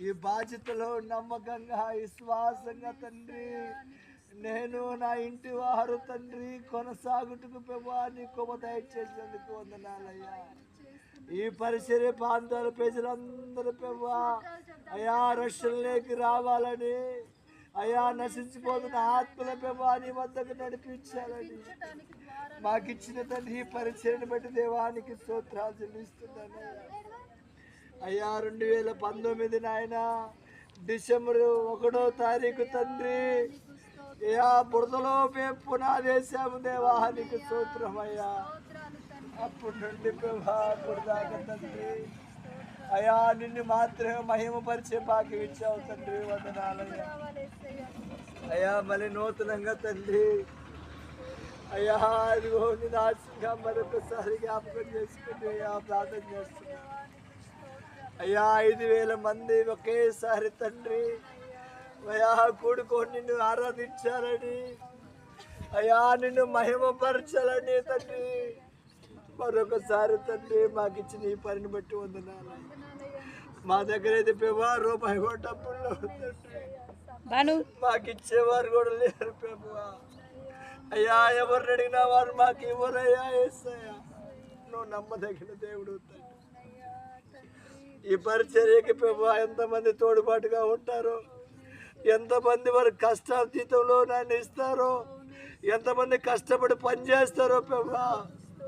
ఈ బాధ్యతలో నమ్మకంగా విశ్వాసంగా తండ్రి నేను నా ఇంటి వారు తండ్రి కొనసాగుటకు ప్రభా నీ కృప దయచేసినందుకు వందనాలయ్యా. ఈ పరిసర ప్రాంతాల ప్రజలందరూ ప్రభా అయా రక్షణలోకి రావాలని అయా నశించిపోతున్న ఆత్మల ప్రభా నీ వద్దకు నడిపించాలని మాకిచ్చిన తండ్రి ఈ పరిచయను బట్టి దేవానికి స్తోత్రాలు చెల్లిస్తున్నాను అయ్యా. 2019 నాయన డిసెంబర్ 1వ తారీఖు తండ్రి అయ్యా బురదలో మేము పునాదేశాము దేవానికి స్తోత్రం అయ్యా. అప్పటి నుండి ప్రభా దాకా తండ్రి అయ్యా నిన్ను మాత్రమే మహిమపరిచే భాగ్యం ఇచ్చావు తండ్రి వందనాలయ్యా. అయ్యా మళ్ళీ నూతనంగా తండ్రి అయ్యా అదిగో నేను ఆశగా మరొకసారి జ్ఞాపకం చేసుకుని అయ్యా ప్రార్థన చేస్తున్నా అయ్యా. 5,000 మంది ఒకేసారి తండ్రి అయ్యా కూడుకొని నిన్ను ఆరాధించాలని అయ్యా నిన్ను మహిమపరచాలని తండ్రి మరొకసారి తండ్రి మాకు ఇచ్చిన ఈ పనిని బట్టి వందనాలు. మా దగ్గర అయితే రూపాయి కూడా డబ్బులు తండ్రి మాకు ఇచ్చేవారు కూడా లేరు ప్రభువా. అయ్యా ఎవరిని అడిగినా వారు మాకు ఇవ్వరయ్యా. ఏసయ్యా నువ్వు నమ్మదగిన దేవుడు తండ్రి. ఈ పరిచర్యకి ప్రభా ఎంతమంది తోడుబాటుగా ఉంటారో, ఎంతమంది వారి కష్టాతీతంలో నన్ను ఇస్తారో, ఎంతమంది కష్టపడి పనిచేస్తారో ప్రభా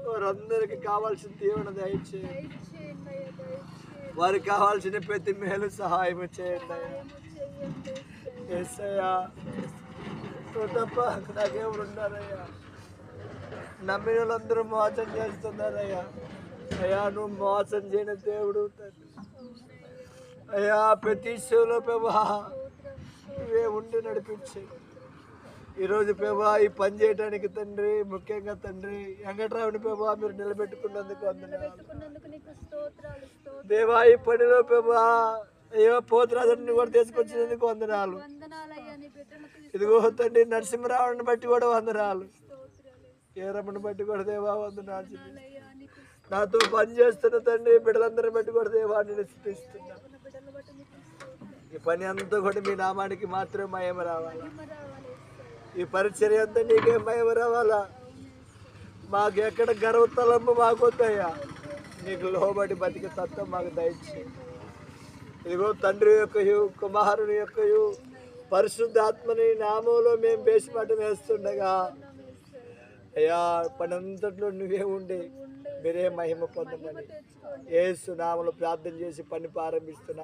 వారందరికీ కావాల్సిన దీవెన దయచేయండి. వారికి కావాల్సిన ప్రతి మేలు సహాయం చేయండి యేసయ్యా. నువ్వు తప్ప నాకెవరు ఉన్నారయ్యా. నమ్మిన వాళ్ళందరూ మోసం చేస్తున్నారయ్యా. అయ్యా నువ్వు మోసం చేయని దేవుడు తండ్రి అయ్యా. ప్రతి విషయంలో ప్రభా నువ్వే ఉండి నడిపించే. ఈరోజు ప్రభా ఈ పని చేయడానికి తండ్రి ముఖ్యంగా తండ్రి వెంకట్రావుని ప్రభా మీరు నిలబెట్టుకున్నందుకు వందనాలు దేవా. ఈ పనిలో ప్రభా అయ్యో పోతురాజుని కూడా తీసుకొచ్చినందుకు వందనాలు. ఇదిగో తండ్రి నరసింహరావుని బట్టి కూడా వందనాలు. ఏరమ్మని బట్టి కూడా దేవా వందనాలు. నాతో పని చేస్తున్న తండ్రి బిడ్డలందరిని బట్టి కూడా దేవా నేను స్తుతిస్తున్నా. ఈ పని అంతా కూడా మీ నామానికి మాత్రమే మహిమ రావాలా. ఈ పరిచర్య అంతా నీకే మహిమ రావాలా. మాకు ఎక్కడ గర్వతలంపు మాకొద్దయ్యా. నీకు లోబడి బతికి తత్వం మాకు దయచేయి. ఇదిగో తండ్రి యొక్కయు కుమారుని యొక్కయు పరిశుద్ధాత్మని నామంలో మేము బేసిపాఠం వేస్తుండగా అయ్యా పని అంతట్లో నువ్వే ఉండి మీరే మహిమ పొందమని యేసు నామములో ప్రార్థన చేసి పని ప్రారంభిస్తున్నా.